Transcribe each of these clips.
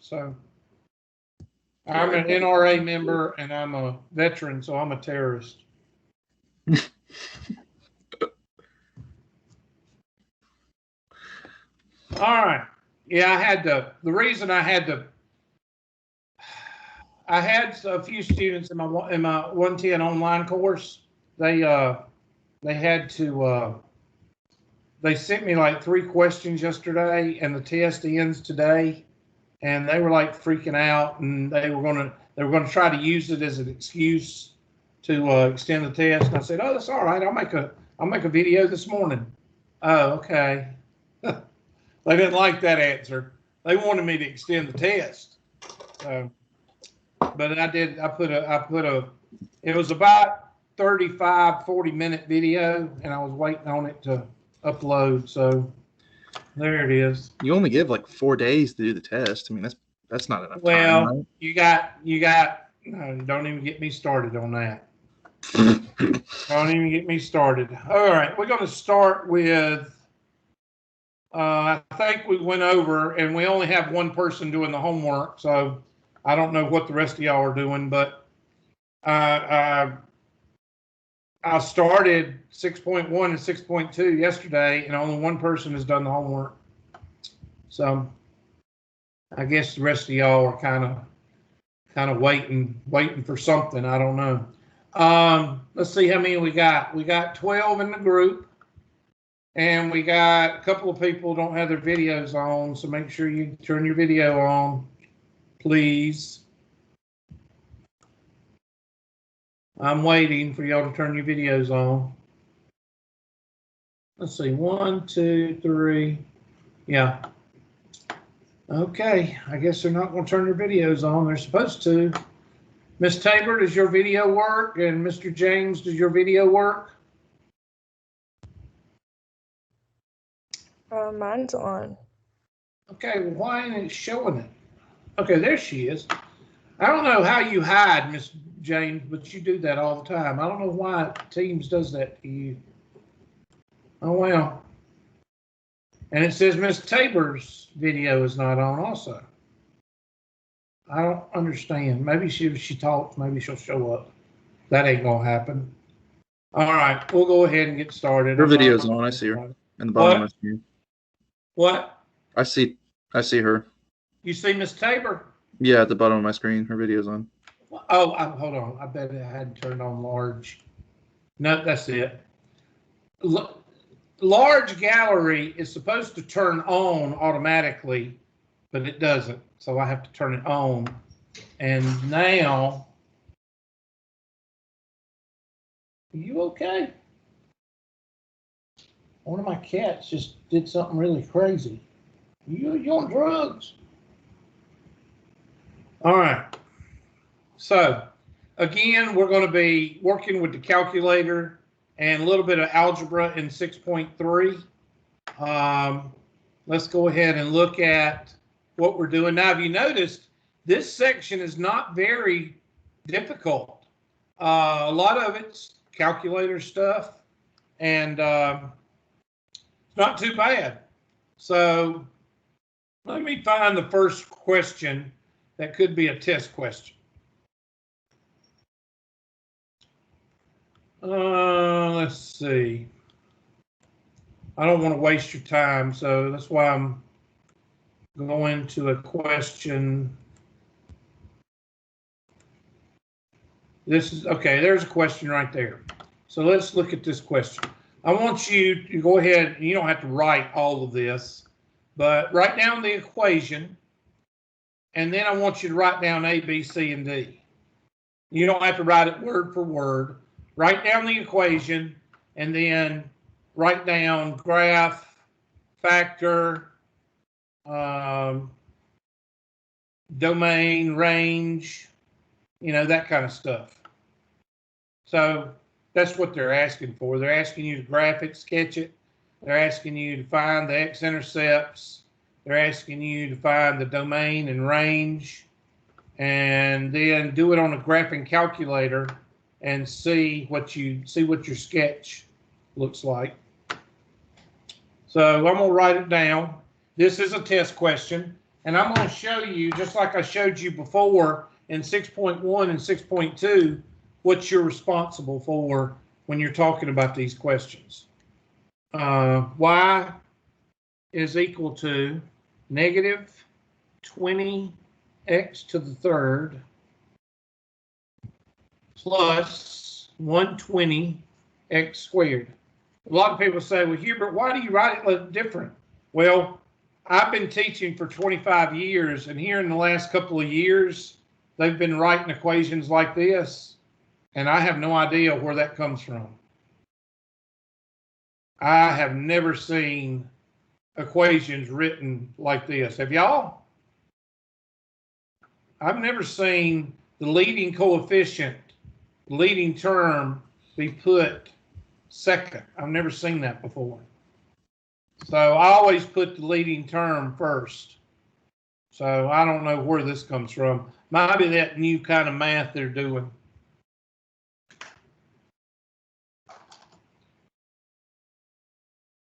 So I'm an NRA member and I'm a veteran, so I'm a terrorist. All right. Yeah, the reason I had a few students in my 110 online course. They had to, they sent me like 3 questions yesterday and the test ends today. And they were like freaking out and they were going to try to use it as an excuse to extend the test. And I said, oh, that's all right. I'll make a video this morning. Oh, okay. They didn't like that answer. They wanted me to extend the test. But I did. It was about 40-minute video, and I was waiting on it to upload. So there it is. You only give like 4 days to do the test. I mean, that's not enough well, time, right? you got. Don't even get me started on that. Don't even get me started. All right, we're going to start with. I think we went over, and we only have one person doing the homework, so I don't know what the rest of y'all are doing, but I started 6.1 and 6.2 yesterday, and only one person has done the homework. So I guess the rest of y'all are kind of waiting for something. I don't know. Let's see how many we got. We got 12 in the group. And we got a couple of people don't have their videos on, so make sure you turn your video on, please. I'm waiting for y'all to turn your videos on. Let's see, 1, 2, 3. Yeah. Okay, I guess they're not going to turn their videos on. They're supposed to. Miss Tabor, does your video work? And Mr. James, does your video work? Mine's on. Okay, well, why ain't it showing it? Okay, there she is. I don't know how you hide, Miss James, but you do that all the time. I don't know why Teams does that to you. Oh, well. And it says Miss Tabor's video is not on also. I don't understand. Maybe if she talks, maybe she'll show up. That ain't going to happen. All right, we'll go ahead and get started. Her video's on. I see her in the bottom of my screen. What? I see her. You see Miss Tabor? Yeah, at the bottom of my screen. Her video's on. Oh, hold on. I bet I hadn't turned on large. No, that's it. Large gallery is supposed to turn on automatically, but it doesn't. So I have to turn it on. And now, are you okay? One of my cats just did something really crazy. You on drugs? All right. So, again, we're going to be working with the calculator and a little bit of algebra in 6.3. Let's go ahead and look at what we're doing. Now, have you noticed, this section is not very difficult. A lot of it's calculator stuff, and it's not too bad. So let me find the first question that could be a test question. Let's see. I don't want to waste your time, so that's why I'm going to a question. This is, okay, there's a question right there. So let's look at this question. I want you to go ahead, you don't have to write all of this, but write down the equation, and then I want you to write down A, B, C, and D. You don't have to write it word for word. Write down the equation, and then write down graph, factor, domain, range, you know, that kind of stuff. So that's what they're asking for. They're asking you to graph it, sketch it. They're asking you to find the X-intercepts. They're asking you to find the domain and range, and then do it on a graphing calculator and see what your sketch looks like. So I'm gonna write it down. This is a test question, And I'm going to show you, just like I showed you before in 6.1 and 6.2, what you're responsible for when you're talking about these questions. Y is equal to negative 20x to the third plus 120x squared. A lot of people say, well, Hubert, why do you write it look different? Well, I've been teaching for 25 years, and here in the last couple of years, they've been writing equations like this, and I have no idea where that comes from. I have never seen equations written like this. Have y'all? I've never seen the leading coefficient, leading term be put second. I've never seen that before. So I always put the leading term first. So I don't know where this comes from. Might be that new kind of math they're doing.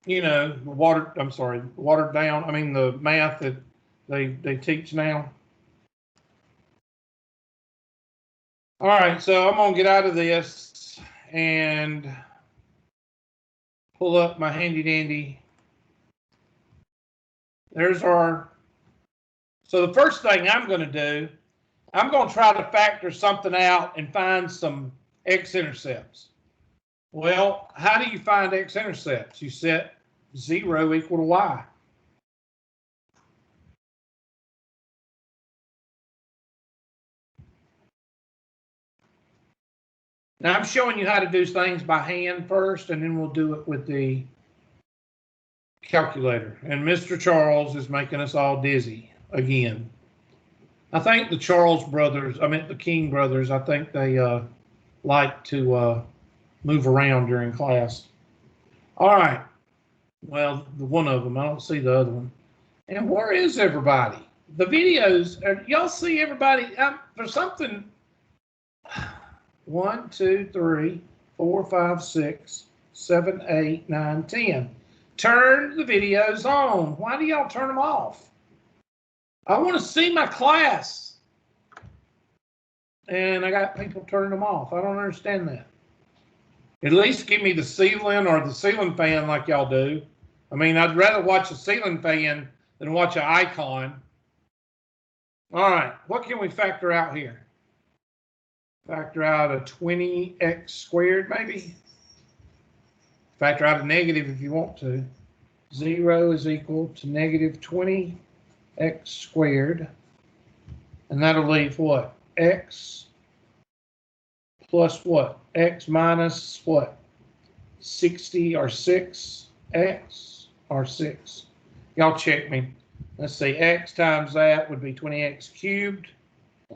You know, watered down. I mean, the math that they teach now. All right, so I'm going to get out of this and pull up my handy dandy. There's our, so the first thing I'm going to do, I'm going to try to factor something out and find some X-intercepts. Well, how do you find X-intercepts? You set 0 equal to Y. Now I'm showing you how to do things by hand first, and then we'll do it with the calculator. And Mr. Charles is making us all dizzy again. I think the Charles brothers, the King brothers, I think they like to move around during class. All right. Well, one of them, I don't see the other one. And where is everybody? The videos, y'all see everybody? For something, 1, 2, 3, 4, 5, 6, 7, 8, 9, 10. Turn the videos on. Why do y'all turn them off? I want to see my class. And I got people turning them off. I don't understand that. At least give me the ceiling or the ceiling fan like y'all do. I mean, I'd rather watch a ceiling fan than watch an icon. All right, what can we factor out here? Factor out a 20x squared, maybe? Factor out a negative if you want to. 0 is equal to negative 20x squared. And that'll leave what? X plus what? X minus what? 60 or 6? X or 6? Y'all check me. Let's see, x times that would be 20x cubed.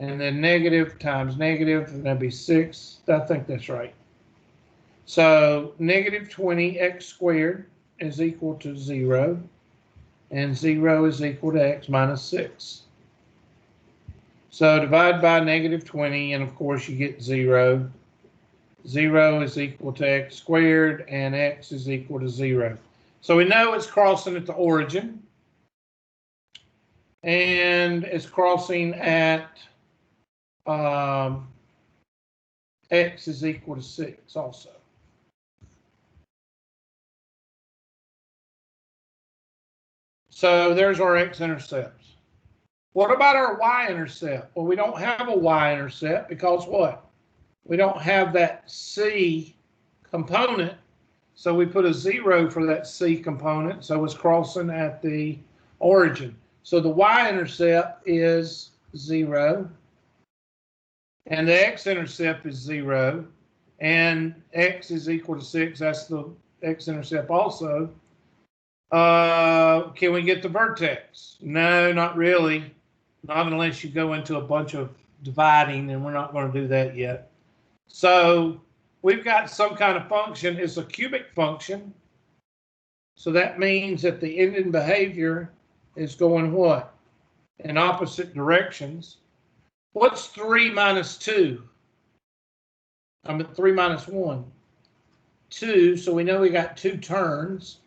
And then negative times negative, and that'd be 6. I think that's right. So negative 20x squared is equal to 0. And 0 is equal to x minus 6. So divide by negative 20, and of course you get 0. 0 is equal to x squared, and x is equal to 0. So we know it's crossing at the origin. And it's crossing at x is equal to 6 also. So there's our x-intercepts. What about our y-intercept? Well, we don't have a y-intercept because what? We don't have that c component. So we put a 0 for that c component. So it's crossing at the origin. So the y-intercept is 0. And the x-intercept is 0. And x is equal to 6. That's the x-intercept also. Can we get the vertex? No, not really. Not unless you go into a bunch of dividing, and we're not going to do that yet. So we've got some kind of function. It's a cubic function. So that means that the ending behavior is going what? In opposite directions. What's 3 minus 2? 3 minus 1. 2, so we know we got 2 turns.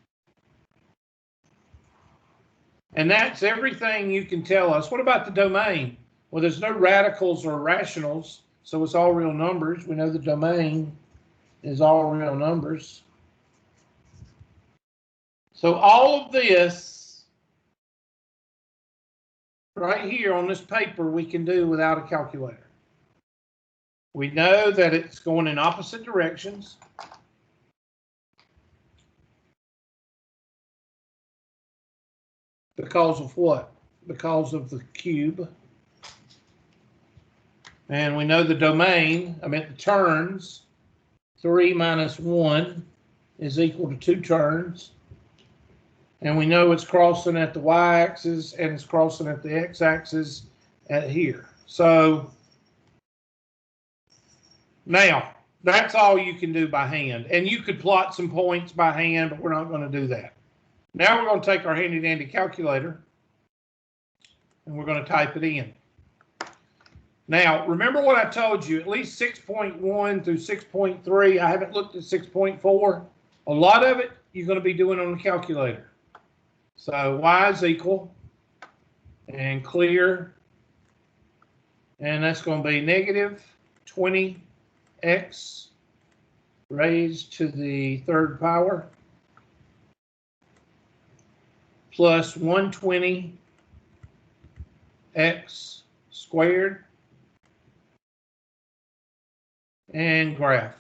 And that's everything you can tell us. What about the domain? Well, there's no radicals or rationals, so it's all real numbers. We know the domain is all real numbers. So all of this right here on this paper we can do without a calculator. We know that it's going in opposite directions. Because of what? Because of the cube. And we know the domain, the turns, 3 minus 1 is equal to 2 turns. And we know it's crossing at the y-axis and it's crossing at the x-axis at here. So now, that's all you can do by hand. And you could plot some points by hand, but we're not going to do that. Now we're going to take our handy-dandy calculator and we're going to type it in. Now, remember what I told you, at least 6.1 through 6.3, I haven't looked at 6.4. A lot of it you're going to be doing on the calculator. So y is equal and clear, and that's going to be negative 20x raised to the third power plus 120x squared and graph.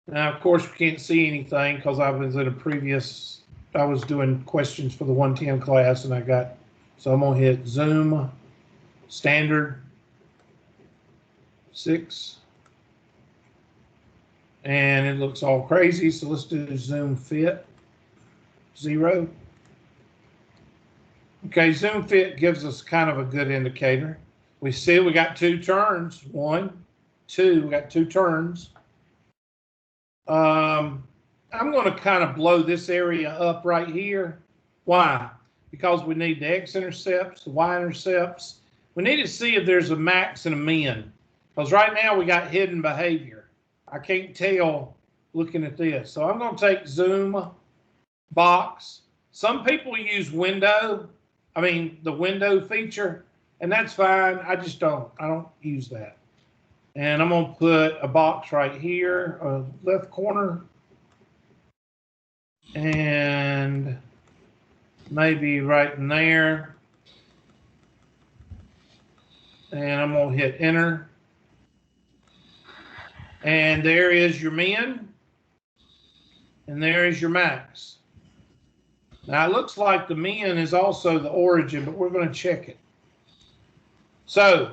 Now, of course, we can't see anything because I was doing questions for the 110 class and so I'm going to hit zoom standard 6. And it looks all crazy, so let's do zoom fit 0. Okay, zoom fit gives us kind of a good indicator. We see we got 2 turns. 1, 2, we got 2 turns. I'm going to kind of blow this area up right here. Why? Because we need the x-intercepts, the y-intercepts. We need to see if there's a max and a min. Because right now we got hidden behavior. I can't tell looking at this. So I'm going to take zoom box. Some people use the window feature, and that's fine. I don't use that. And I'm going to put a box right here, left corner, and maybe right in there. And I'm going to hit enter. And there is your min, and there is your max. Now it looks like the min is also the origin, but we're going to check it. So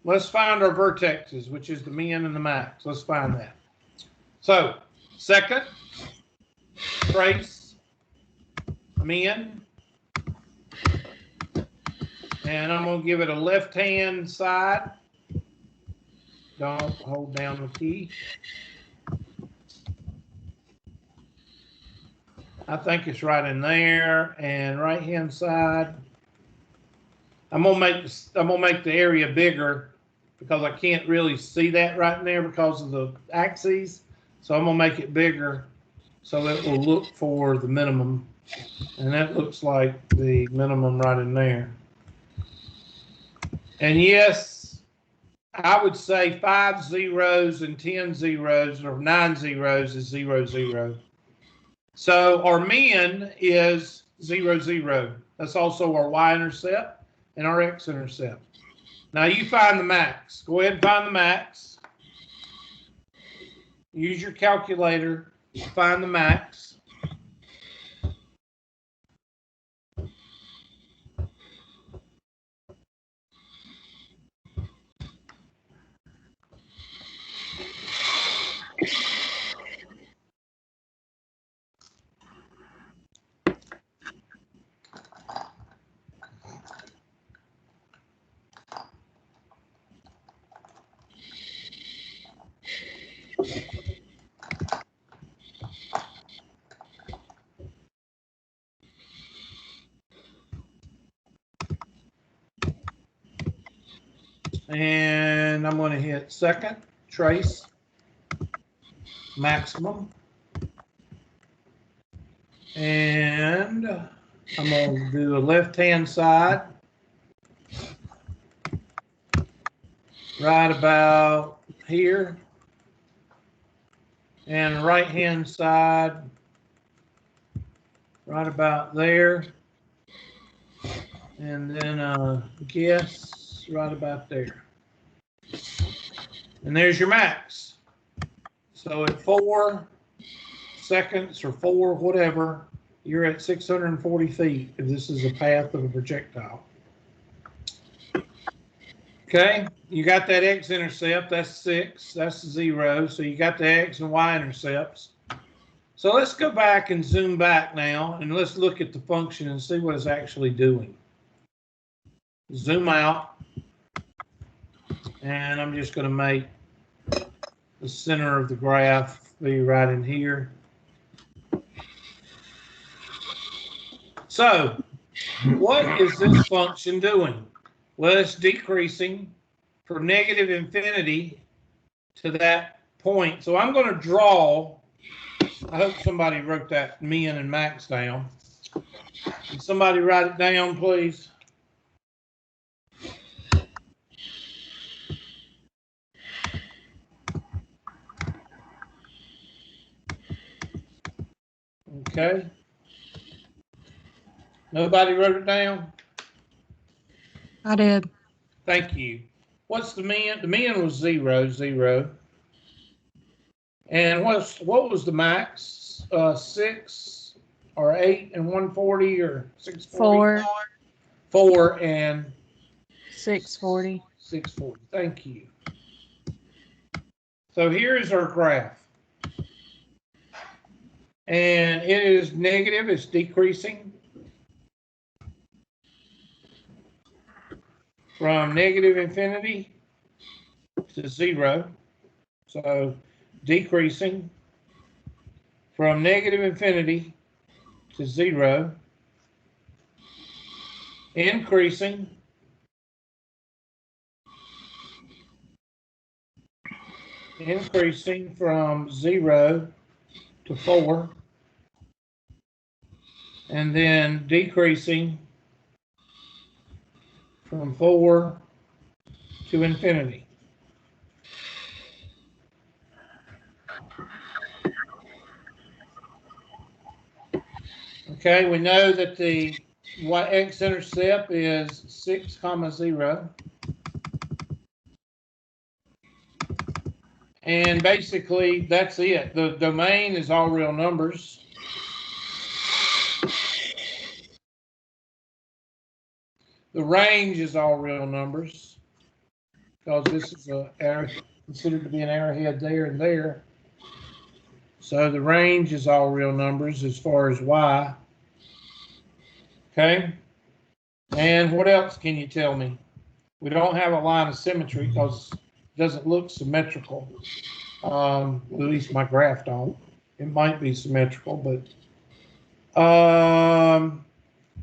let's find our vertexes, which is the min and the max. Let's find that. So second, trace min, and I'm going to give it a left-hand side. Don't hold down the key. I think it's right in there, and right-hand side. I'm gonna make the area bigger because I can't really see that right in there because of the axes. So I'm gonna make it bigger so it will look for the minimum, and that looks like the minimum right in there. And yes, I would say 5 zeros and 10 zeros or 9 zeros is 0, 0. So our min is 0, 0. That's also our y-intercept and our x-intercept. Now you find the max. Go ahead and find the max. Use your calculator to find the max. And I'm going to hit second, trace, maximum. And I'm going to do the left-hand side. Right about here. And right-hand side, right about there. And then guess right about there. And there's your max. So at 4 seconds or 4 whatever, you're at 640 feet if this is a path of a projectile. Okay, you got that X-intercept, that's 6, that's 0. So you got the X and Y intercepts. So let's go back and zoom back now, and let's look at the function and see what it's actually doing. Zoom out, and I'm just going to make the center of the graph be right in here. So what is this function doing? Well, it's decreasing from negative infinity to that point. So I'm going to draw, I hope somebody wrote that min and max down. Can somebody write it down, please? Okay. Nobody wrote it down? I did. Thank you. What's the min? The min was 0, 0. And what was the max? 6 or 8 and 140 or 640? 4. 4 and 640. 640. Thank you. So here's our graph. And it is negative, it's decreasing from negative infinity to 0. So decreasing from negative infinity to 0, increasing from 0 to 4, and then decreasing from 4 to infinity. Okay, we know that the X-intercept is 6, 0. And basically, that's it. The domain is all real numbers. The range is all real numbers, because this is considered to be an arrowhead there and there. So the range is all real numbers as far as Y. Okay. And what else can you tell me? We don't have a line of symmetry because it doesn't look symmetrical. At least my graph don't. It might be symmetrical, but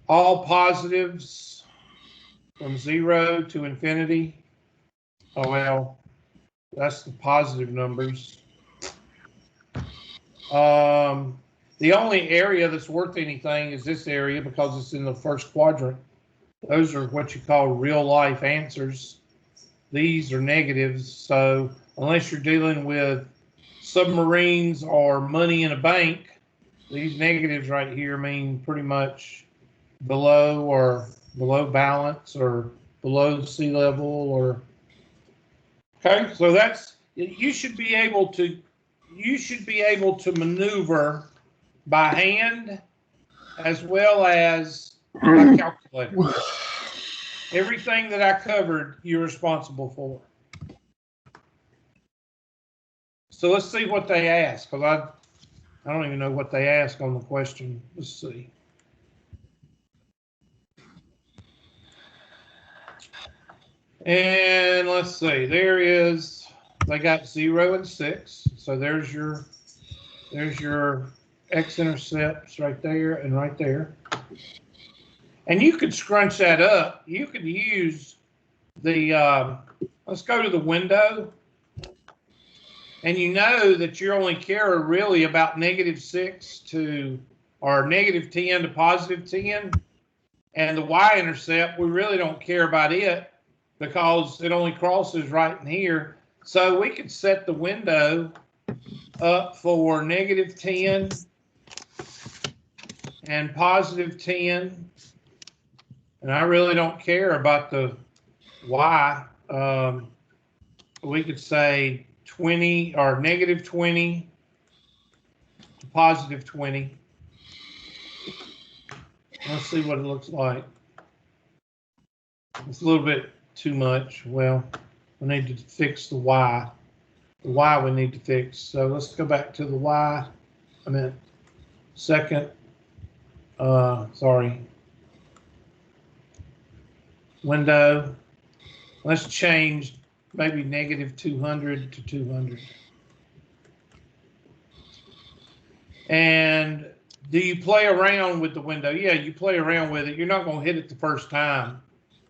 all positives from 0 to infinity. Oh, well, that's the positive numbers. The only area that's worth anything is this area because it's in the first quadrant. Those are what you call real life answers. These are negatives. So unless you're dealing with submarines or money in a bank, these negatives right here mean pretty much below or below balance or below sea level or, okay, so that's, you should be able to maneuver by hand as well as by calculator. Everything that I covered, you're responsible for. So let's see what they ask, because I don't even know what they ask on the question. Let's see. And let's see, they got 0 and 6. So there's your X-intercepts right there and right there. And you could scrunch that up. You could use the, let's go to the window. And you know that you only care really about -6 to are -10 to +10. And the y-intercept, we really don't care about it because it only crosses right in here. So we could set the window up for -10 and +10. And I really don't care about the y. We could say 20 or -20 to +20. Let's see what it looks like. It's a little bit too much. Well, we need to fix the y. The y we need to fix. So let's go back to the y. I meant second. Sorry. Window. Let's change maybe -200 to 200. And do you play around with the window? Yeah, you play around with it. You're not going to hit it the first time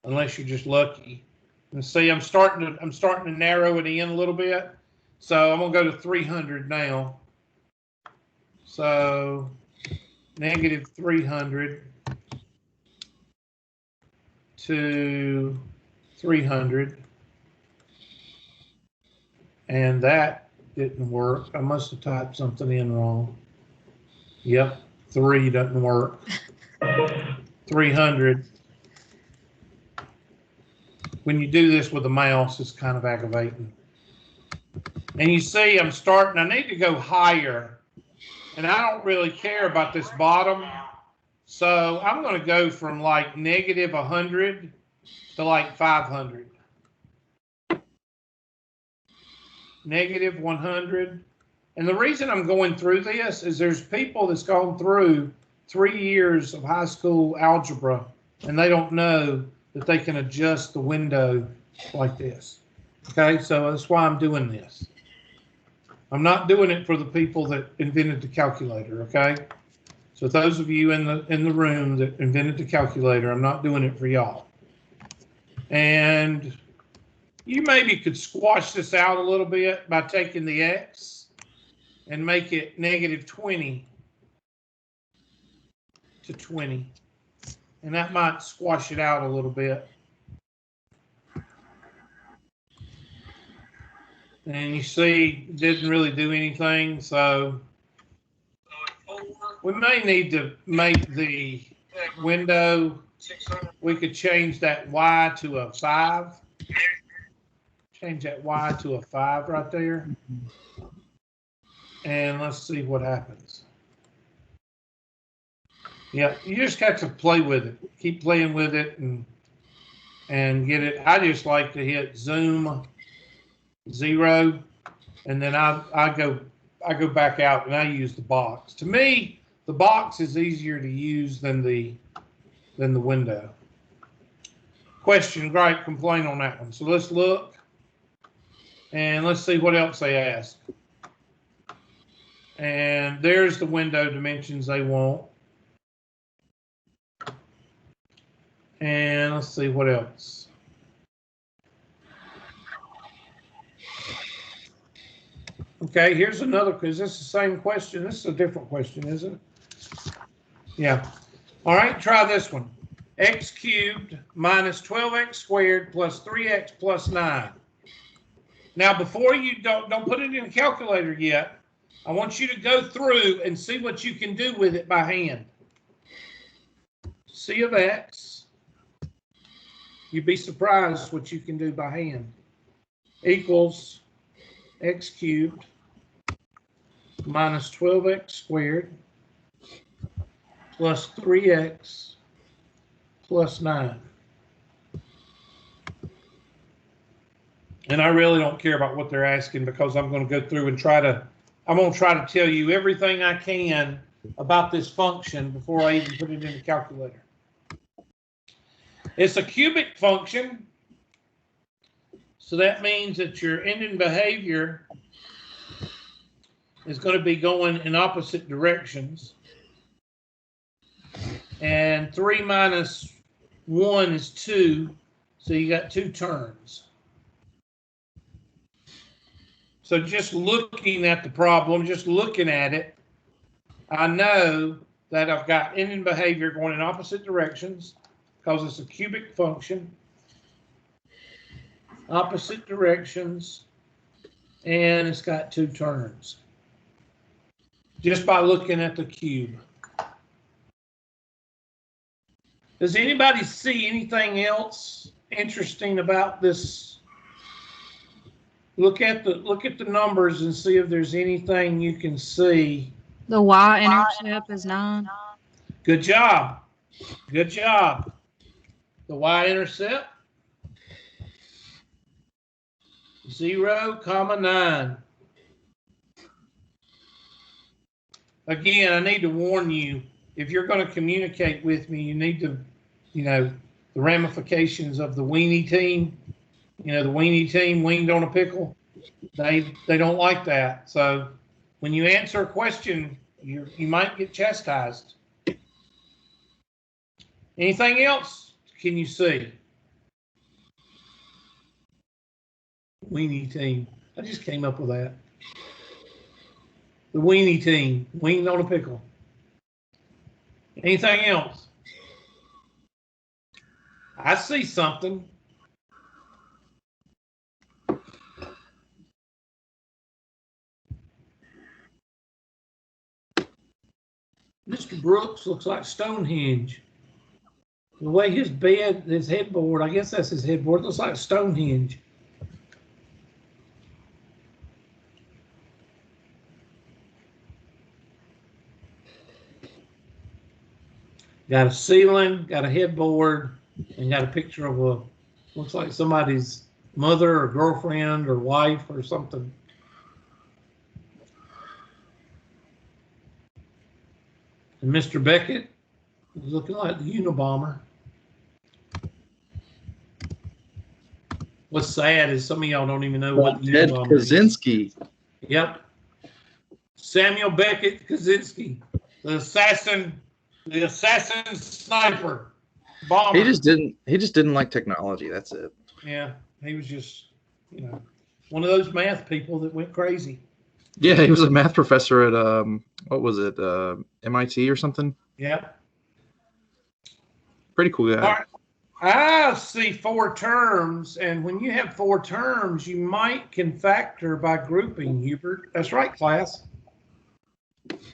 unless you're just lucky. And see, I'm starting to narrow it in a little bit. So I'm going to go to 300 now. So -300 to 300. And that didn't work. I must have typed something in wrong. Yep, 3 doesn't work. 300. When you do this with a mouse, it's kind of aggravating. And you see, I need to go higher. And I don't really care about this bottom. So I'm going to go from like -100 to like 500. -100. And the reason I'm going through this is there's people that's gone through 3 years of high school algebra and they don't know that they can adjust the window like this. Okay, so that's why I'm doing this. I'm not doing it for the people that invented the calculator, okay? So those of you in the room that invented the calculator, I'm not doing it for y'all. And you maybe could squash this out a little bit by taking the x and make it -20 to 20. And that might squash it out a little bit. And you see, it didn't really do anything. So we may need to make the window, we could change that y to a 5. Change that y to a 5 right there. And let's see what happens. Yeah, you just got to play with it. Keep playing with it and get it. I just like to hit zoom 0, and then I go back out and I use the box. To me, the box is easier to use than the window. Question, great, complain on that one. So let's look and let's see what else they ask. And there's the window dimensions they want. And let's see what else. Okay, here's another, because this is the same question. This is a different question, isn't it? Yeah. All right, try this one. X cubed minus 12x squared plus 3x plus 9. Now, before you don't put it in a calculator yet, I want you to go through and see what you can do with it by hand. C of x, you'd be surprised what you can do by hand, equals x cubed minus 12x squared plus 3x plus 9. And I really don't care about what they're asking because I'm going to go through and I'm going to try to tell you everything I can about this function before I even put it in the calculator. It's a cubic function. So that means that your ending behavior is going to be going in opposite directions. And 3 minus 1 is 2. So you got 2 terms. So just looking at the problem, just looking at it, I know that I've got ending behavior going in opposite directions because it's a cubic function. Opposite directions, and it's got 2 terms. Just by looking at the cube. Does anybody see anything else interesting about this? Look at the numbers and see if there's anything you can see. The Y-intercept is 9. Good job. Good job. The Y-intercept, 0,9. Again, I need to warn you, if you're going to communicate with me, you need to, the ramifications of the weenie team, the weenie team, weaned on a pickle, they don't like that. So when you answer a question, you might get chastised. Anything else can you see? Weenie team. I just came up with that. The weenie team, weaned on a pickle. Anything else? I see something. Mr. Brooks looks like Stonehenge. The way his bed, his headboard, I guess that's his headboard, looks like Stonehenge. Got a ceiling, got a headboard, and got a picture of looks like somebody's mother or girlfriend or wife or something. And Mr. Beckett is looking like the Unabomber. What's sad is some of y'all don't even know what the Ted Unabomber is. Kaczynski. Yep. Samuel Beckett Kaczynski, the assassin sniper bomber. He just didn't like technology. That's it. Yeah, he was just, one of those math people that went crazy. Yeah, he was a math professor at what was it, MIT or something? Yeah. Pretty cool guy. All right. I see 4 terms, and when you have 4 terms, you can factor by grouping, Hubert. That's right, class.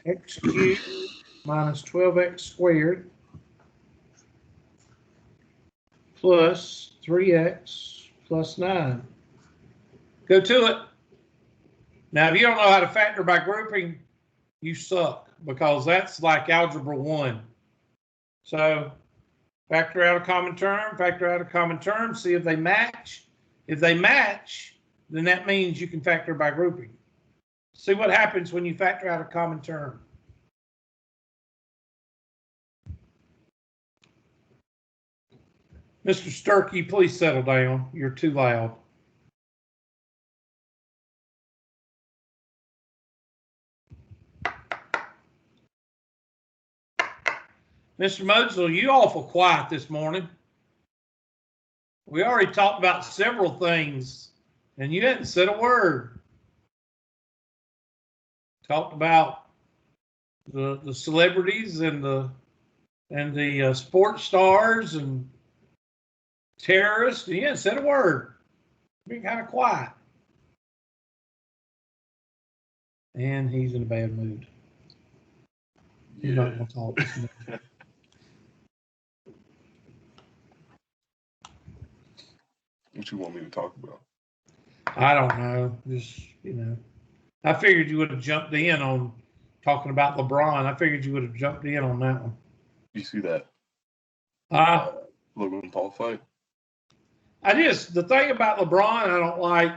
X cubed minus 12x squared plus 3x plus 9. Go to it. Now, if you don't know how to factor by grouping, you suck, because that's like algebra 1. So factor out a common term, see if they match. If they match, then that means you can factor by grouping. See what happens when you factor out a common term. Mr. Sturkey, please settle down. You're too loud. Mr. Mosley, you awful quiet this morning. We already talked about several things, and you hadn't said a word. Talked about the celebrities and the sports stars and terrorists. And you hadn't said a word. Being kind of quiet. And he's in a bad mood. He's not going to talk this morning. What you want me to talk about? I don't know. Just, I figured you would have jumped in on talking about LeBron. I figured you would have jumped in on that one. You see that Logan Paul fight? The thing about LeBron I don't like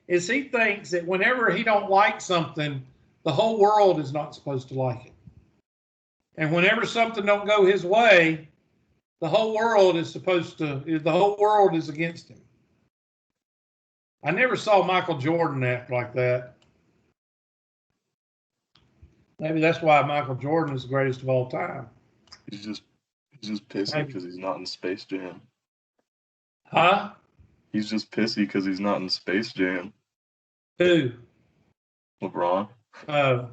is he thinks that whenever he don't like something, the whole world is not supposed to like it. And whenever something don't go his way, the whole world is against him. I never saw Michael Jordan act like that. Maybe that's why Michael Jordan is the greatest of all time. He's just pissy because he's not in Space Jam. Huh? He's just pissy because he's not in Space Jam. Who? LeBron. Oh.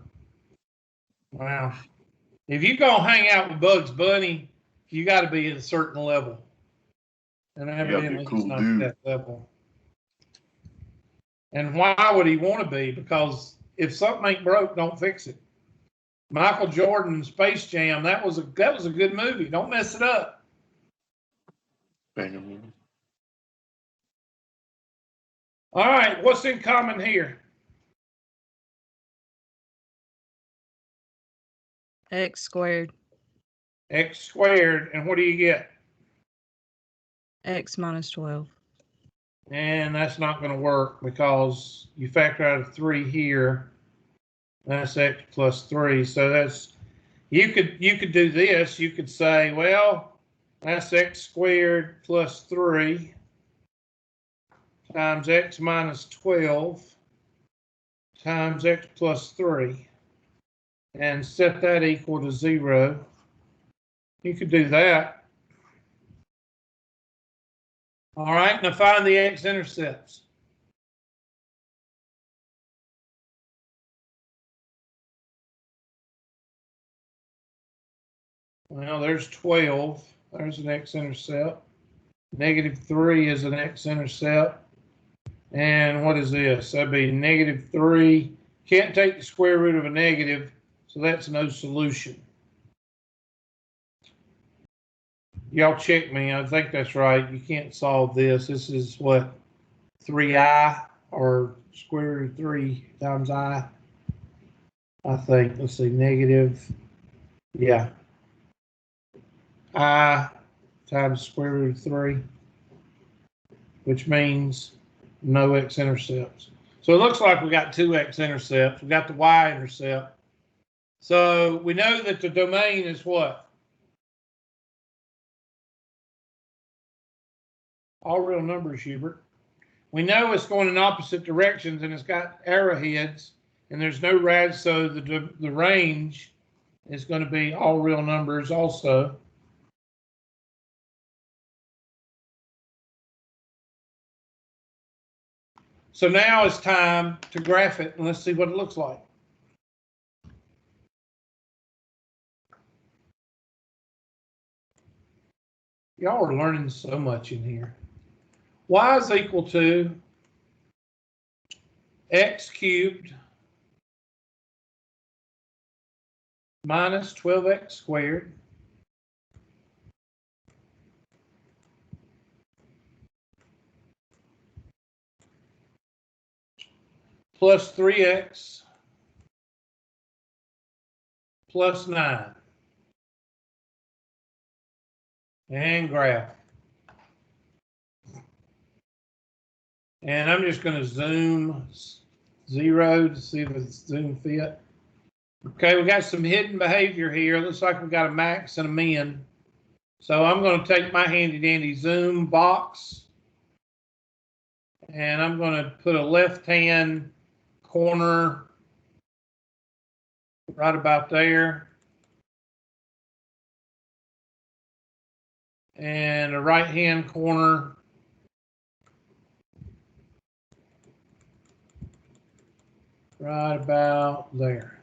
Wow. If you go hang out with Bugs Bunny, you got to be at a certain level. And evidently he's not at that level. And why would he want to be? Because if something ain't broke, don't fix it. Michael Jordan, Space Jam, that was a good movie. Don't mess it up. Banger movie. All right, what's in common here? X squared. X squared, and what do you get? X minus 12. And that's not going to work because you factor out a 3 here. That's X plus 3. So that's you could do this. You could say, well, that's X squared plus 3 times X minus 12 times X plus 3 and set that equal to 0. You could do that. All right, now find the X-intercepts. Well, there's 12. There's an X-intercept. -3 is an X-intercept. And what is this? That'd be -3. Can't take the square root of a negative, so that's no solution. Y'all check me. I think that's right. You can't solve this. This is what? 3i or square root of 3 times I think. Let's see. Negative. Yeah. I times square root of 3, which means no X-intercepts. So it looks like we got 2 X-intercepts. We got the Y-intercept. So we know that the domain is what? All real numbers, Hubert. We know it's going in opposite directions and it's got arrowheads and there's no rad, so the range is going to be all real numbers also. So now it's time to graph it and let's see what it looks like. Y'all are learning so much in here. Y is equal to X cubed minus 12X squared plus 3X plus 9. And graph. And I'm just going to zoom 0 to see if it's zoom fit. Okay, we got some hidden behavior here. Looks like we got a max and a min. So I'm going to take my handy dandy zoom box and I'm going to put a left-hand corner right about there. And a right-hand corner right about there.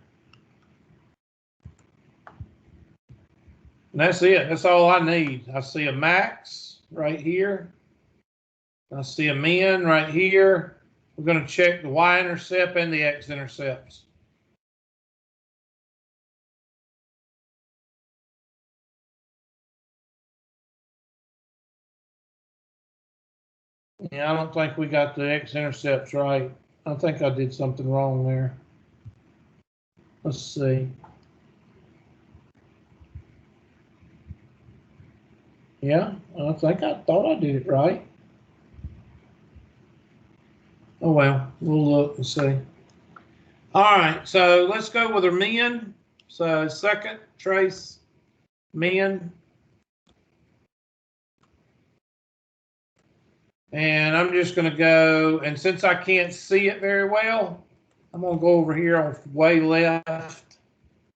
And that's it. That's all I need. I see a max right here. I see a min right here. We're going to check the Y-intercept and the X-intercepts. Yeah, I don't think we got the X-intercepts right. I think I did something wrong there. Let's see. Yeah, I thought I did it right. Oh well, we'll look and see. All right, so let's go with our min. So second trace min. And I'm just going to go, and since I can't see it very well, I'm going to go over here on way left,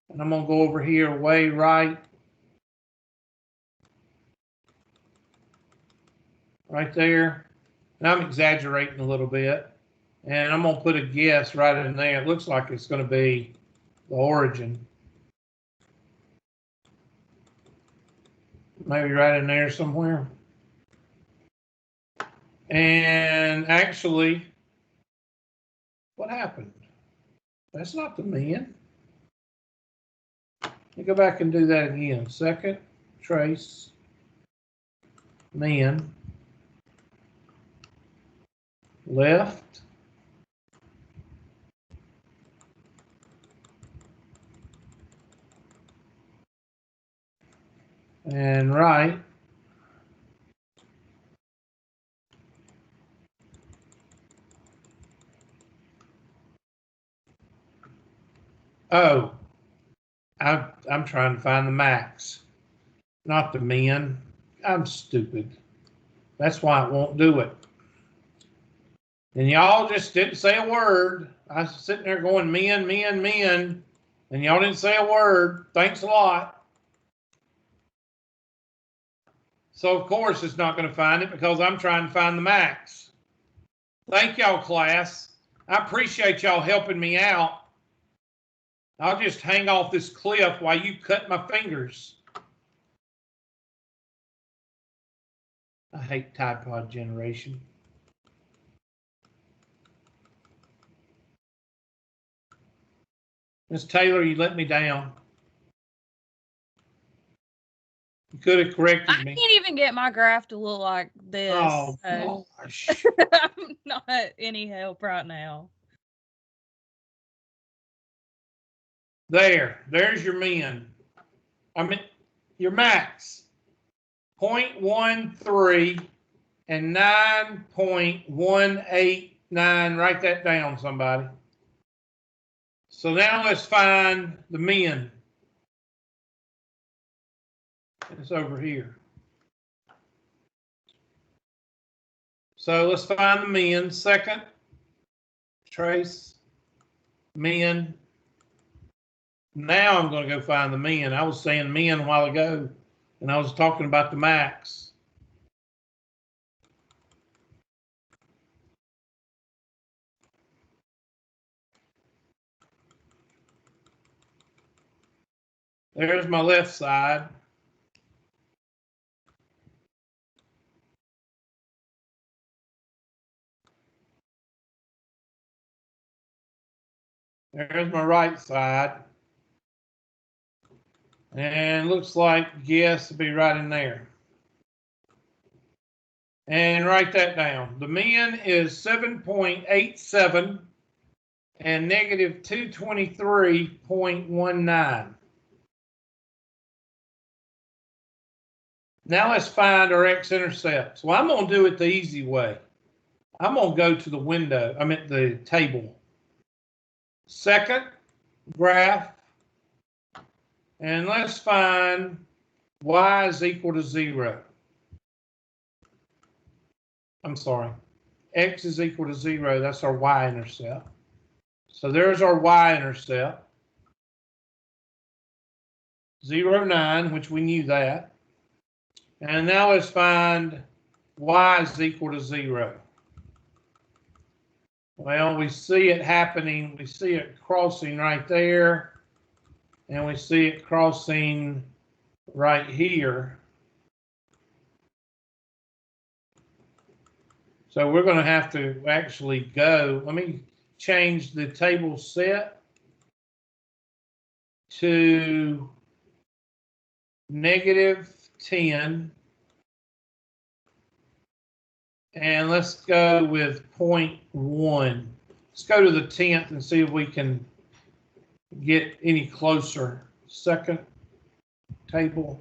and I'm going to go over here way right. Right there. And I'm exaggerating a little bit. And I'm going to put a guess right in there. It looks like it's going to be the origin. maybe right in there somewhere. And actually, what happened? That's not the min. Let me go back and do that again. Second, trace, min, left, and right. Oh, I'm trying to find the max, not the min. I'm stupid. That's why it won't do it. And y'all just didn't say a word. I was sitting there going min, and y'all didn't say a word. Thanks a lot. So of course it's not going to find it because I'm trying to find the max. Thank y'all, class. I appreciate y'all helping me out. I'll just hang off this cliff while you cut my fingers. I hate Tide Pod generation. Miss Taylor, you let me down. You could have corrected me. I can't even get my graph to look like this. Oh, so gosh. I'm not any help right now. There's your min. I mean, your max. 0.13 and 9.189. Write that down, somebody. So now let's find the min. It's over here. So let's find the min. Second, trace, min. Now I'm going to go find the min. I was saying min a while ago, and I was talking about the max. There's my left side. There's my right side. And looks like yes to be right in there. And write that down. The min is 7.87 and negative 223.19. Now let's find our X-intercepts. Well, I'm going to do it the easy way. I'm going to go to the window. I meant the table. Second graph. And let's find y is equal to 0. I'm sorry. X is equal to 0. That's our y-intercept. So there's our y-intercept. 0, 9, which we knew that. And now let's find y is equal to 0. Well, we see it happening. We see it crossing right there. And we see it crossing right here. So we're going to have to actually go. Let me change the table set to -10. And let's go with 0.1. Let's go to the 10th and see if we can get any closer. Second table.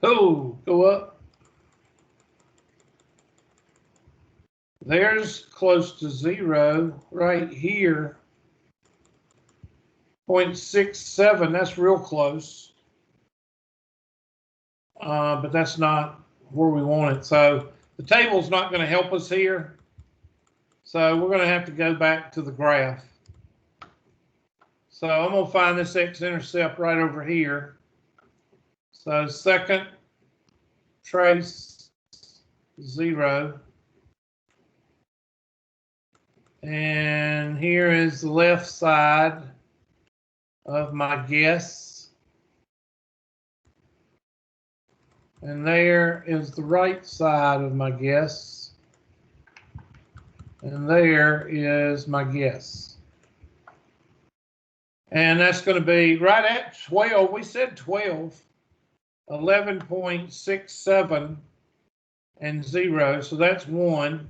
Oh, go up. There's close to 0 right here. 0.67, that's real close. But that's not where we want it. So the table's not going to help us here. So we're going to have to go back to the graph. So I'm going to find this X-intercept right over here. So second, trace, 0. And here is the left side of my guess. And there is the right side of my guess. And there is my guess. And that's going to be right at 12. We said 12. 11.67 and 0. So that's 1.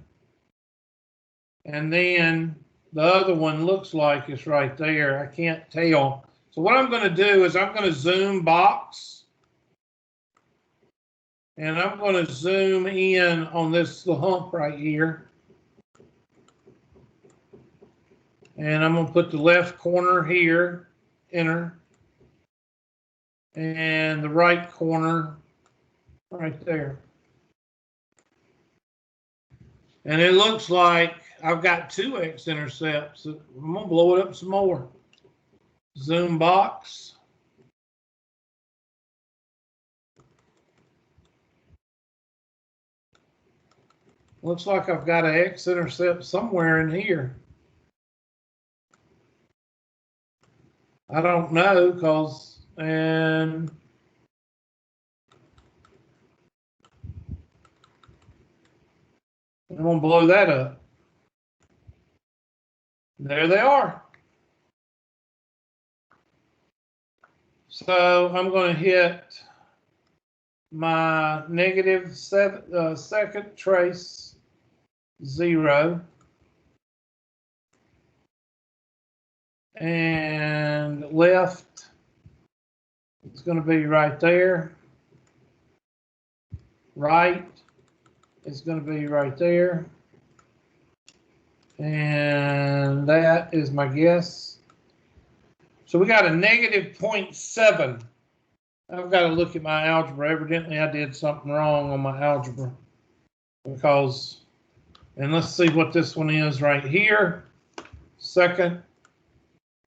And then the other one looks like it's right there. I can't tell. So what I'm going to do is I'm going to zoom box. And I'm going to zoom in on this little hump right here. And I'm going to put the left corner here, enter. And the right corner right there. And it looks like I've got 2 X-Intercepts. I'm going to blow it up some more. Zoom box. Looks like I've got an X-Intercept somewhere in here. I don't know because, and I'm going to blow that up. There they are. So I'm going to hit my negative second trace 0. And left is going to be right there. Right is going to be right there. And that is my guess. So we got a negative 0.7. I've got to look at my algebra. Evidently, I did something wrong on my algebra. Because, and let's see what this one is right here. Second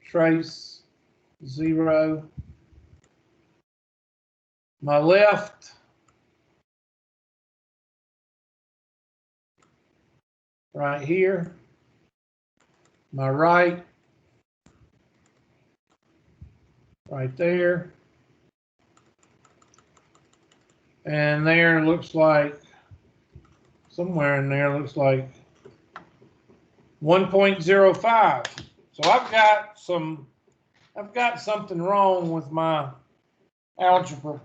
trace 0. My left right here. My right right there. And there looks like, somewhere in there looks like 1.05. So I've got something wrong with my algebra.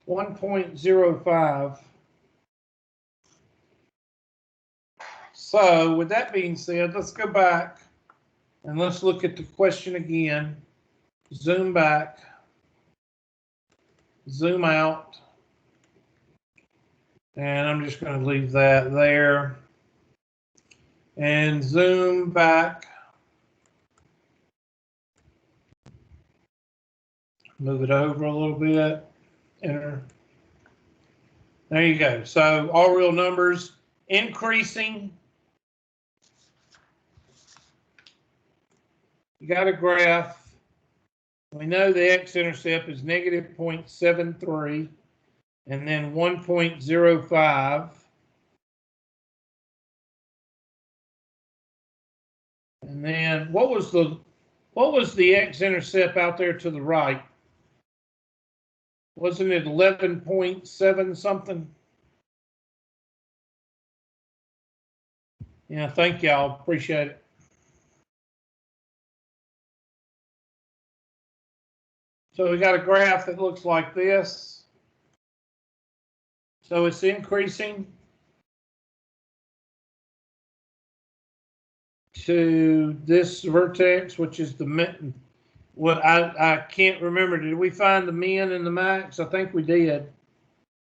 1.05. So with that being said, let's go back and let's look at the question again. Zoom back. Zoom out. And I'm just going to leave that there. And zoom back. Move it over a little bit. Enter. There you go. So all real numbers increasing. You got a graph. We know the X-intercept is negative 0.73 and then 1.05. And then what was the X-intercept out there to the right? Wasn't it 11.7 something? Yeah, thank y'all. Appreciate it. So we got a graph that looks like this. So it's increasing to this vertex, which is the min. What I can't remember. Did we find the min and the max? I think we did.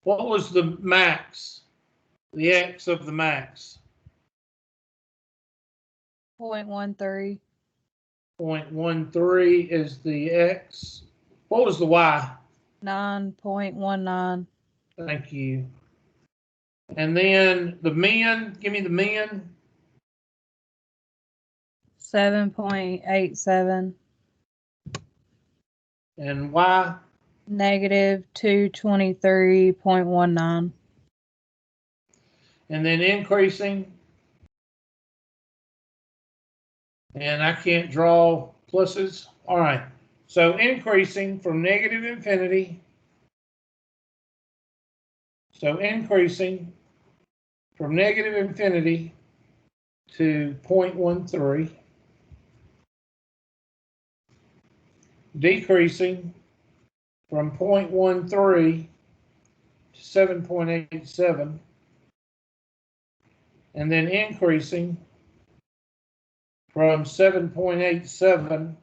What was the max? The x of the max? 0.13. 0.13 is the x. What was the y? 9.19. Thank you. And then the min, give me the min. 7.87. And y? Negative 223.19. and then increasing, and I can't draw pluses. All right, so increasing from negative infinity, so increasing from negative infinity to 0.13, decreasing from 0.13 to 7.87, and then increasing from 7.87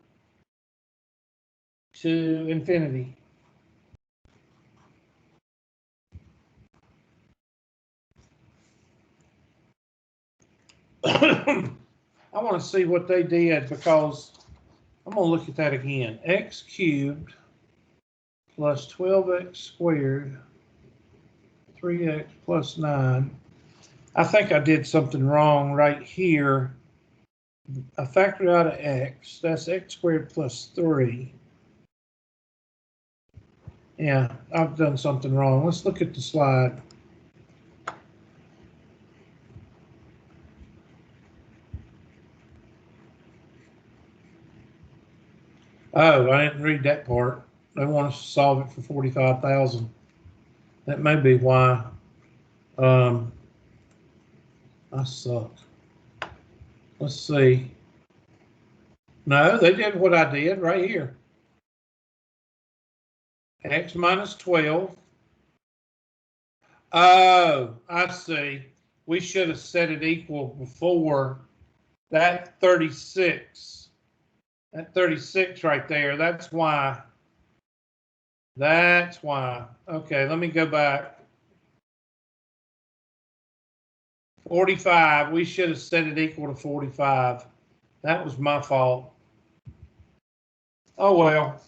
to infinity. I want to see what they did, because I'm going to look at that again. X cubed plus 12x squared, 3x plus 9. I think I did something wrong right here. I factored out of x. That's x squared plus 3. Yeah, I've done something wrong. Let's look at the slide. Oh, I didn't read that part. They want us to solve it for 45,000. That may be why. I suck. Let's see. No, they did what I did right here. X minus 12. Oh, I see. We should have set it equal before that 36. That 36 right there. That's why. That's why. Okay, let me go back. 45. We should have set it equal to 45. That was my fault. Oh well.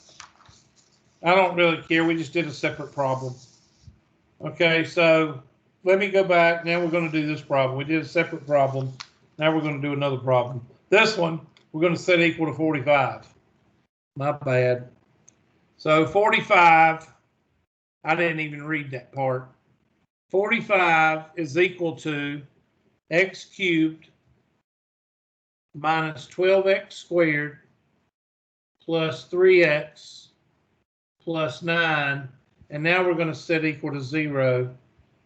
I don't really care. We just did a separate problem. Okay, so let me go back. Now we're going to do this problem. We did a separate problem. Now we're going to do another problem. This one, we're going to set equal to 45. My bad. So 45, I didn't even read that part. 45 is equal to x cubed minus 12x squared plus 3x plus 9. And now we're going to set equal to 0.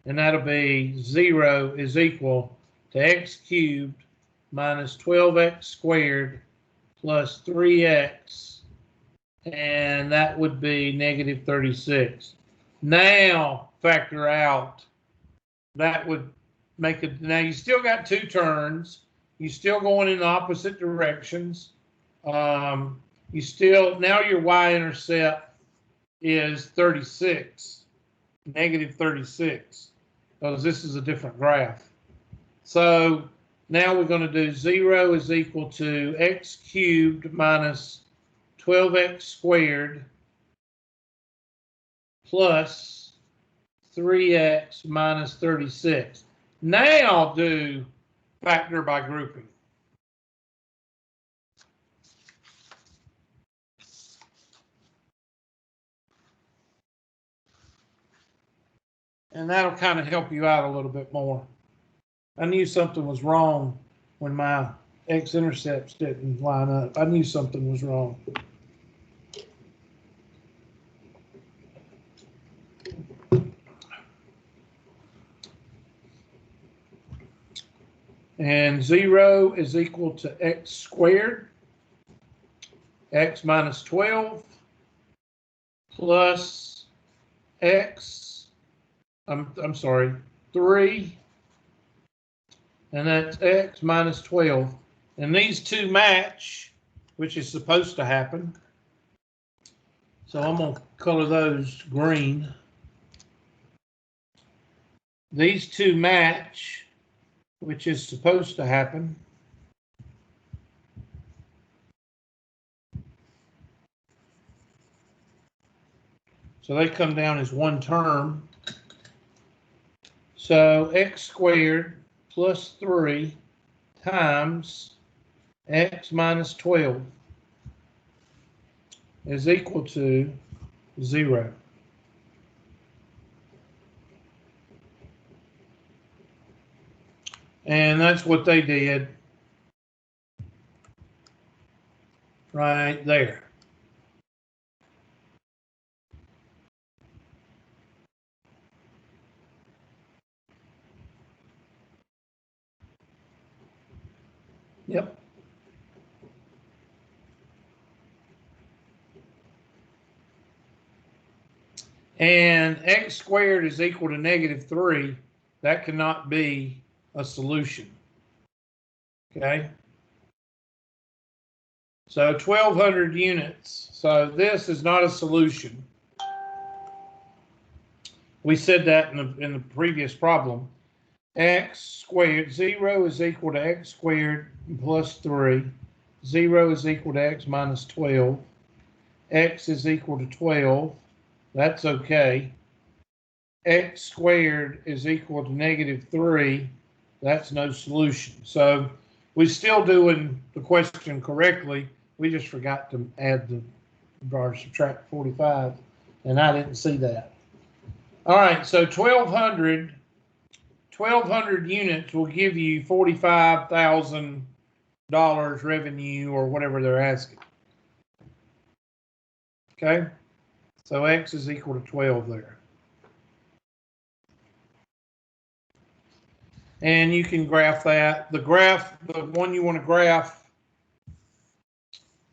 And that'll be 0 is equal to x cubed minus 12x squared plus 3x. And that would be negative 36. Now factor out. That would make it. Now you still got two turns. You're still going in opposite directions. You still, now your y-intercept is 36, negative 36, because this is a different graph. So now we're going to do 0 is equal to x cubed minus 12x squared plus 3x minus 36. Now do factor by grouping. And that'll kind of help you out a little bit more. I knew something was wrong when my X-Intercepts didn't line up. I knew something was wrong. And 0 is equal to x squared, x minus 12, plus x, I'm sorry, 3, and that's x minus 12. And these two match, which is supposed to happen. So I'm going to color those green. These two match, which is supposed to happen. So they come down as one term. So x squared plus 3 times x minus 12 is equal to 0. And that's what they did right there. Yep. And x squared is equal to -3. That cannot be a solution. Okay. So 1,200 units. So this is not a solution. We said that in the previous problem. X squared, 0 is equal to x squared plus 3. 0 is equal to x minus 12. X is equal to 12. That's okay. X squared is equal to -3. That's no solution. So we're still doing the question correctly. We just forgot to add the or subtract 45, and I didn't see that. All right, so 1,200 units will give you $45,000 revenue or whatever they're asking. Okay, so X is equal to 12 there. And you can graph that. The one you want to graph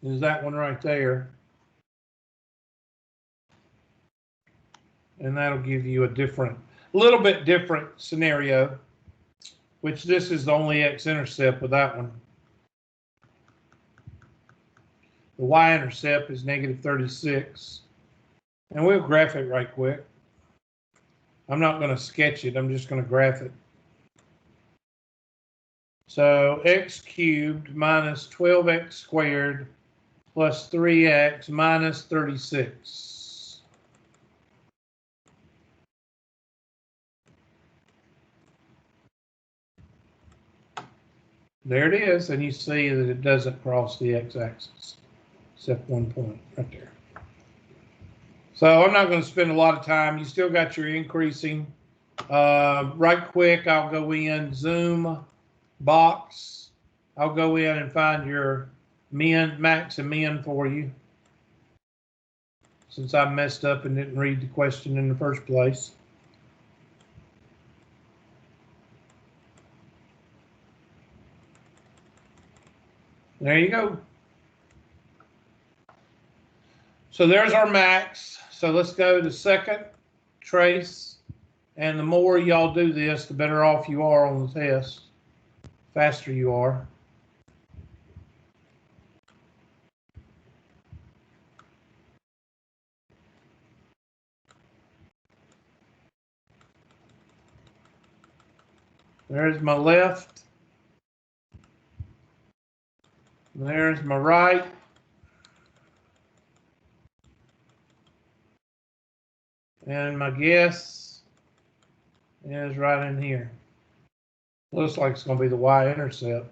is that one right there. And that'll give you a little bit different scenario, which this is the only X-intercept with that one. The Y-intercept is -36. And we'll graph it right quick. I'm not going to sketch it. I'm just going to graph it. So x cubed minus 12x squared plus 3x minus 36. There it is, and you see that it doesn't cross the x-axis, except one point right there. So I'm not going to spend a lot of time. You still got your increasing. Right quick, I'll go in Zoom box. I'll go in and find your max and min for you, since I messed up and didn't read the question in the first place. There you go. So there's our max. So let's go to second, trace, and the more y'all do this, the better off you are on the test. Faster you are. There's my left. There's my right. And my guess is right in here. Looks like it's going to be the Y-intercept.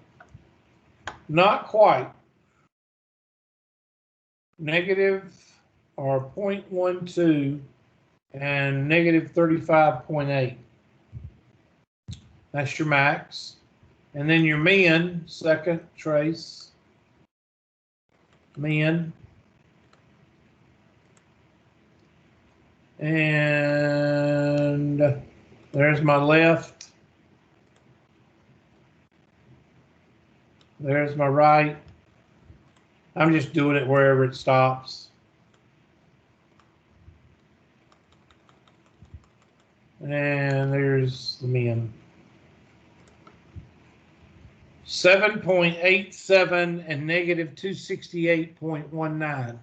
Not quite. Negative or 0.12 and -35.8. That's your max. And then your min, second trace, min. And there's my left. There's my right. I'm just doing it wherever it stops. And there's the min. 7.87 and -268.19.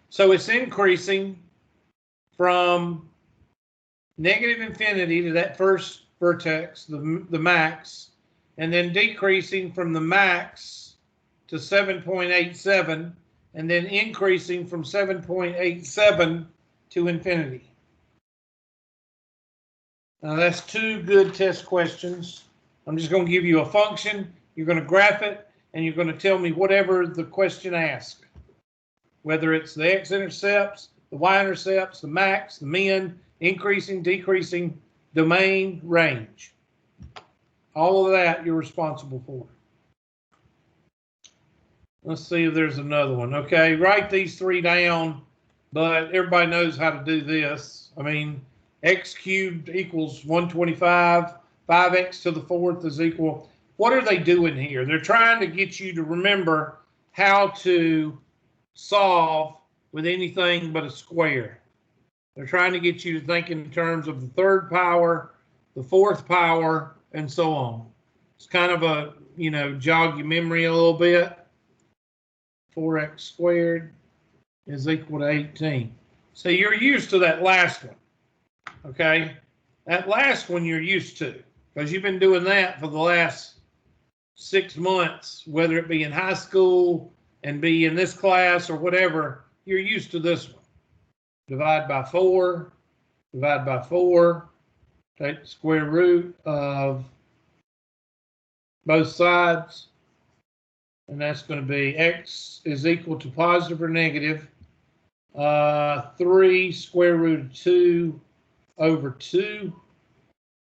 So it's increasing from -infinity to that first vertex, the max, and then decreasing from the max to 7.87, and then increasing from 7.87 to infinity. Now that's two good test questions. I'm just going to give you a function. You're going to graph it, and you're going to tell me whatever the question asks, whether it's the x-intercepts the y-intercepts, the max, the min, increasing, decreasing, domain, range. All of that you're responsible for. Let's see if there's another one. Okay, write these three down, but everybody knows how to do this. I mean, x cubed equals 125, 5x to the fourth is equal. What are they doing here? They're trying to get you to remember how to solve with anything but a square. They're trying to get you to think in terms of the third power, the fourth power, and so on. It's kind of a, jog your memory a little bit. 4x squared is equal to 18. So you're used to that last one, okay? That last one you're used to because you've been doing that for the last 6 months, whether it be in high school and be in this class or whatever, you're used to this one. Divide by 4, divide by 4, take the square root of both sides, and that's going to be x is equal to positive or negative 3 square root of 2 over 2.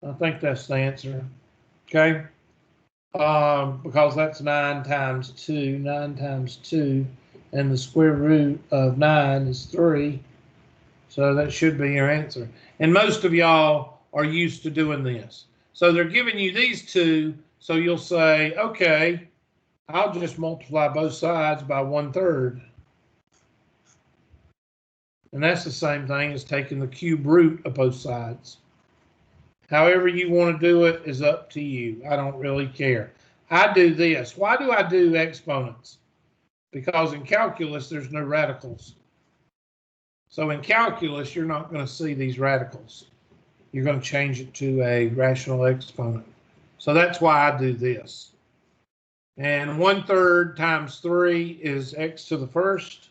I think that's the answer, okay? Because that's 9 times 2, 9 times 2, and the square root of 9 is 3. So that should be your answer. And most of y'all are used to doing this. So they're giving you these two, so you'll say, okay, I'll just multiply both sides by 1/3. And that's the same thing as taking the cube root of both sides. However you want to do it is up to you. I don't really care. I do this. Why do I do exponents? Because in calculus, there's no radicals. So in calculus, you're not going to see these radicals. You're going to change it to a rational exponent. So that's why I do this. And 1/3 times 3 is x to the first,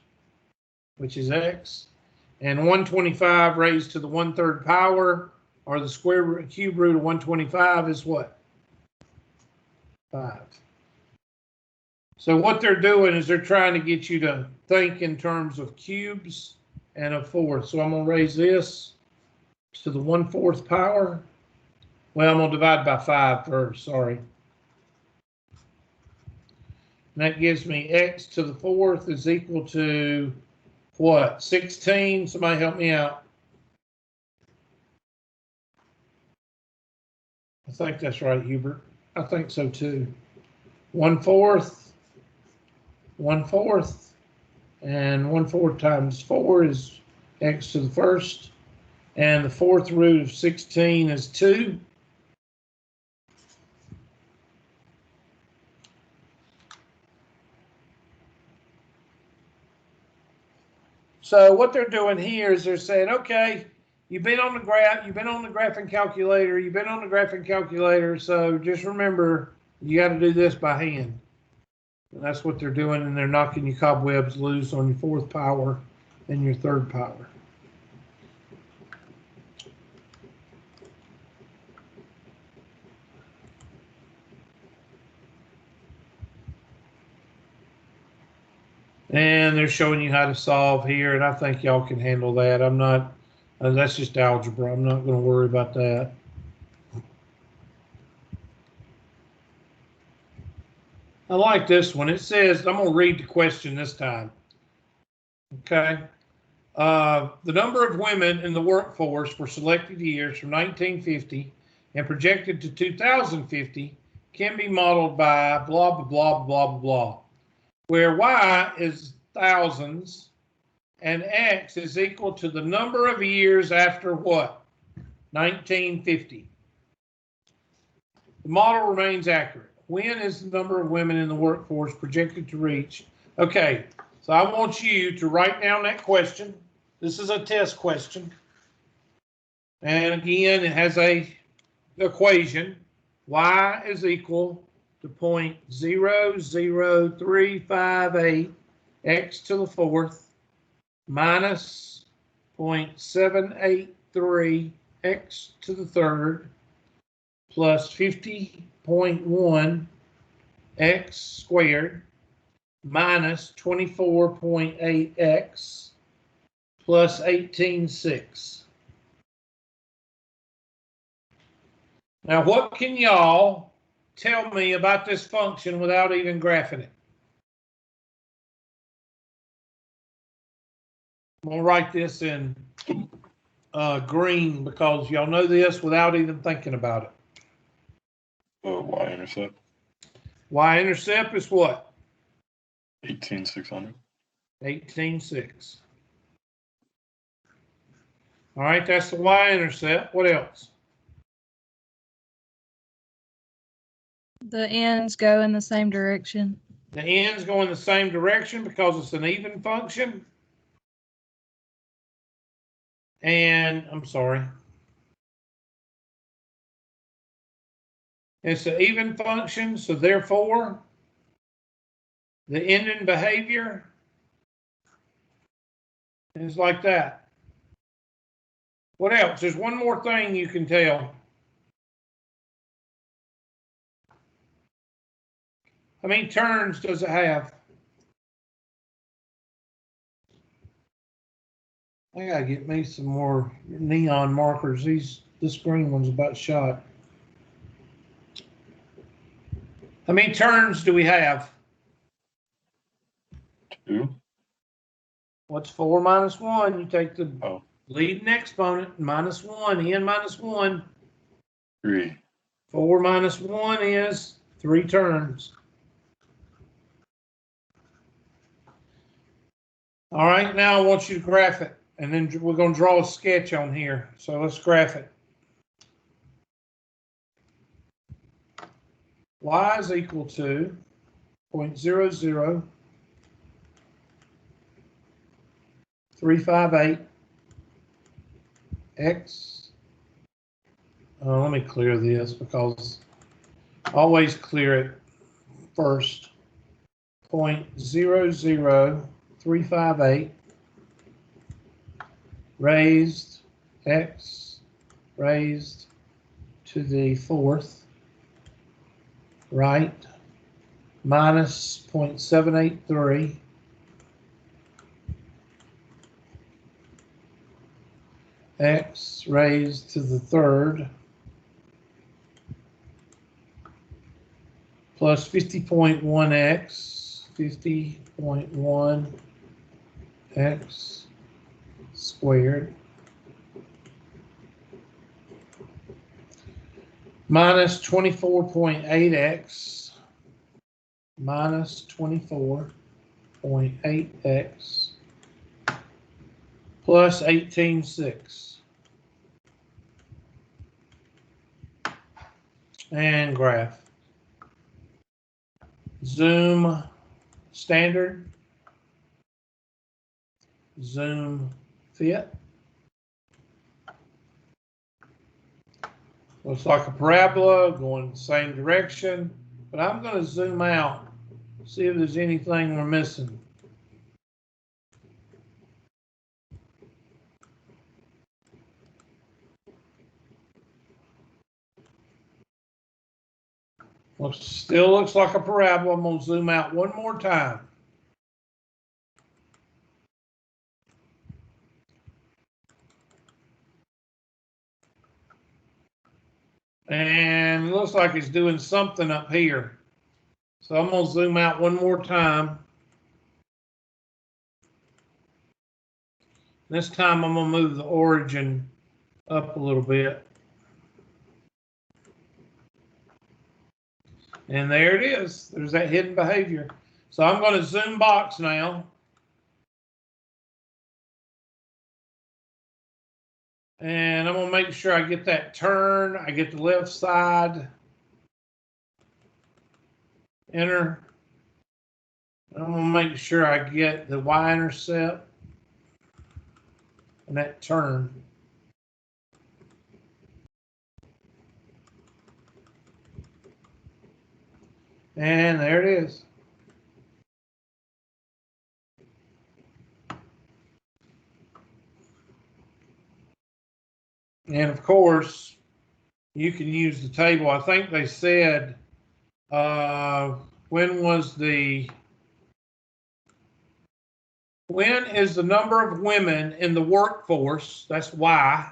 which is x. And 125 raised to the 1/3 power, or the square root, cube root of 125 is what? 5. So what they're doing is they're trying to get you to think in terms of cubes and a fourth. So I'm going to raise this to the 1/4 power. Well, I'm going to divide by 5 first, sorry. And that gives me x to the fourth is equal to what? 16? Somebody help me out. I think that's right, Hubert. I think so too. 1/4, 1/4, and 1/4 times 4 is x to the first, and the fourth root of 16 is 2. So what they're doing here is they're saying, okay, you've been on the graphing calculator, so just remember you got to do this by hand. And that's what they're doing, and they're knocking your cobwebs loose on your fourth power and your third power. And they're showing you how to solve here, and I think y'all can handle that. I'm not, that's just algebra. I'm not going to worry about that. I like this one. It says, I'm going to read the question this time. Okay. The number of women in the workforce for selected years from 1950 and projected to 2050 can be modeled by blah, blah, blah, blah, blah, blah, where y is thousands and x is equal to the number of years after what? 1950. The model remains accurate. When is the number of women in the workforce projected to reach? Okay, so I want you to write down that question. This is a test question. And again, it has a equation. Y is equal to 0.00358 x to the fourth minus 0.783 x to the third plus 50.1 x squared minus 24.8x plus 18.6. Now, what can y'all tell me about this function without even graphing it? I'm going to write this in green because y'all know this without even thinking about it. Y-intercept. Y-intercept is what? 18,600. 18.6. All right, that's the Y-intercept. What else? The ends go in the same direction. The ends go in the same direction because it's an even function. And I'm sorry. It's an even function, so therefore, the ending behavior is like that. What else? There's one more thing you can tell. How many turns does it have? I gotta get me some more neon markers. This green one's about shot. How many turns do we have? 2. What's 4 minus 1? You take the Oh. leading exponent, minus 1, n minus 1. 3. 4 minus 1 is 3 turns. All right, now I want you to graph it, and then we're going to draw a sketch on here. So let's graph it. Y is equal to 0.00358 X. Let me clear this because I always clear it first. 0.00358 raised X raised to the 4th, right, minus 0.783 X raised to the 3rd plus 50.1 X, 50.1 X squared minus 24.8X minus 24.8X plus 18.6. And graph. Zoom standard. Zoom fit. Looks like a parabola going the same direction, but I'm going to zoom out, see if there's anything we're missing. Still looks like a parabola. I'm going to zoom out one more time. And it looks like it's doing something up here. So I'm going to zoom out one more time. This time I'm going to move the origin up a little bit. And there it is. There's that hidden behavior. So I'm going to zoom box now. And I'm going to make sure I get that turn. I get the left side. Enter. I'm going to make sure I get the Y-intercept and that turn. And there it is. And of course, you can use the table. I think they said, when was the When is the number of women in the workforce, that's Y,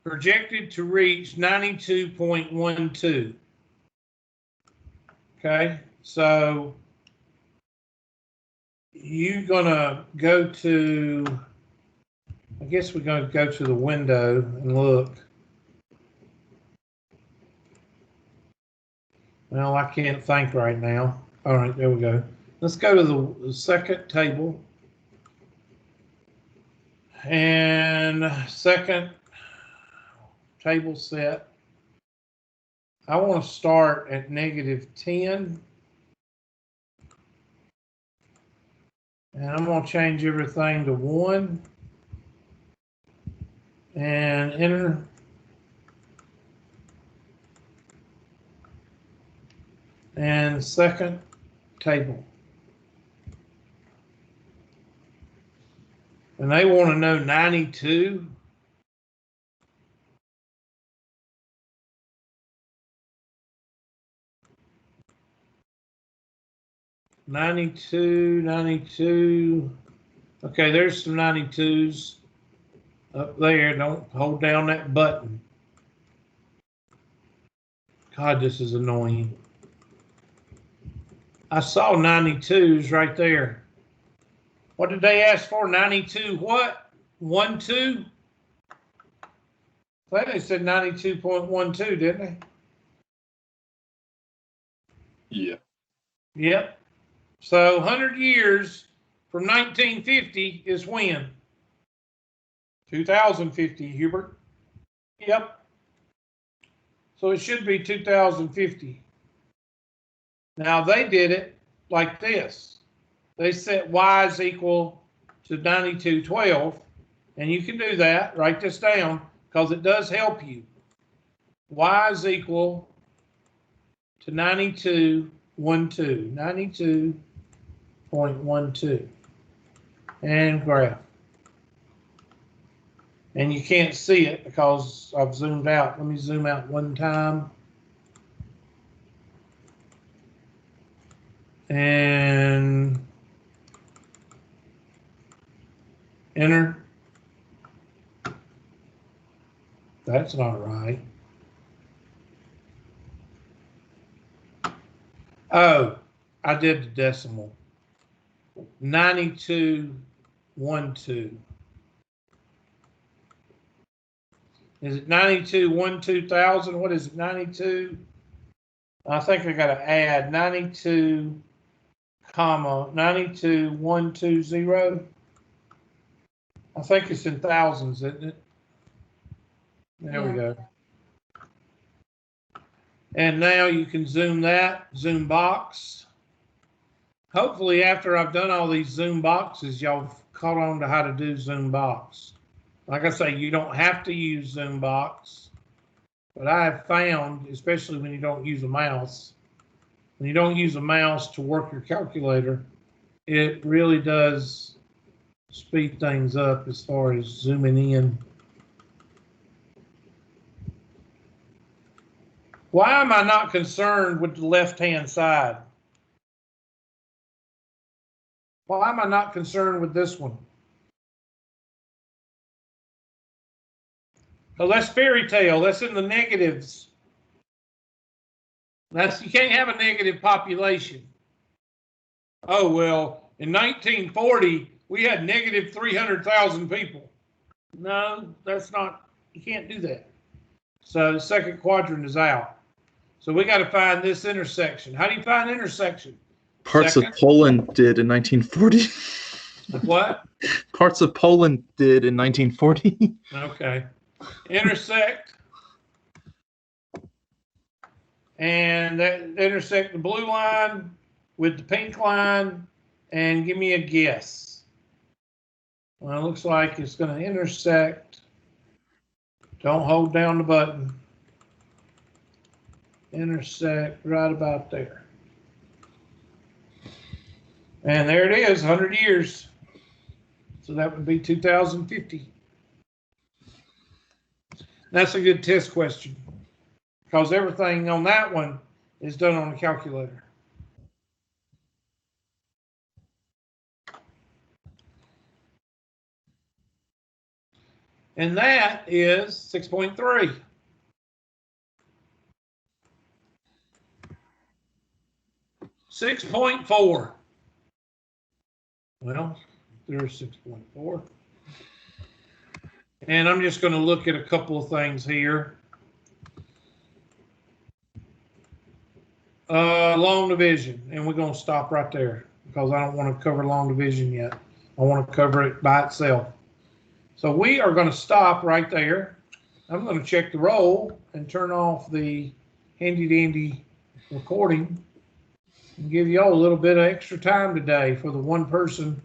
projected to reach 92.12? Okay, so you're gonna go to, I guess we're gonna go to the window and look. Well, I can't think right now. All right, there we go. Let's go to the second table. And second table set. I want to start at -10. And I'm going to change everything to 1. And enter. And second table. And they want to know 92. .92. Okay, there's some 92s up there. Don't hold down that button. God, this is annoying. I saw 92s right there. What did they ask for? 92 what? 12? I think they said 92.12, didn't they? Yeah. Yep. So 100 years from 1950 is when? 2050, Hubert. Yep. So it should be 2050. Now they did it like this. They set Y is equal to 9212, and you can do that. Write this down because it does help you. Y is equal to 92.12, 92.12, and graph. And you can't see it because I've zoomed out. Let me zoom out one time. And enter. That's not right. Oh, I did the decimal. 92.12. Is it 92.12,000? What is it? 92? I think I got to add 92, 92.120. I think it's in thousands, isn't it? There we go. And now you can zoom that, zoom box. Hopefully after I've done all these zoom boxes, y'all caught on to how to do zoom box. Like I say, you don't have to use zoom box, but I have found, especially when you don't use a mouse, when you don't use a mouse to work your calculator, it really does speed things up as far as zooming in. Why am I not concerned with the left-hand side? Why am I not concerned with this one? Oh, that's fairy tale. That's in the negatives. You can't have a negative population. Oh, well, in 1940, we had negative 300,000 people. No, that's not, you can't do that. So the second quadrant is out. So we got to find this intersection. How do you find intersection? Parts of Poland did in 1940. What? Parts of Poland did in 1940. Okay. Intersect. And that intersect the blue line with the pink line and give me a guess. Well, it looks like it's going to intersect. Don't hold down the button. Intersect right about there. And there it is, 100 years. So that would be 2050. That's a good test question because everything on that one is done on the calculator. And that is 6.3. $6.4. Well, there's 6.4. And I'm just going to look at a couple of things here. Long division, and we're going to stop right there because I don't want to cover long division yet. I want to cover it by itself. So we are going to stop right there. I'm going to check the roll and turn off the handy dandy recording and give y'all a little bit of extra time today for the one person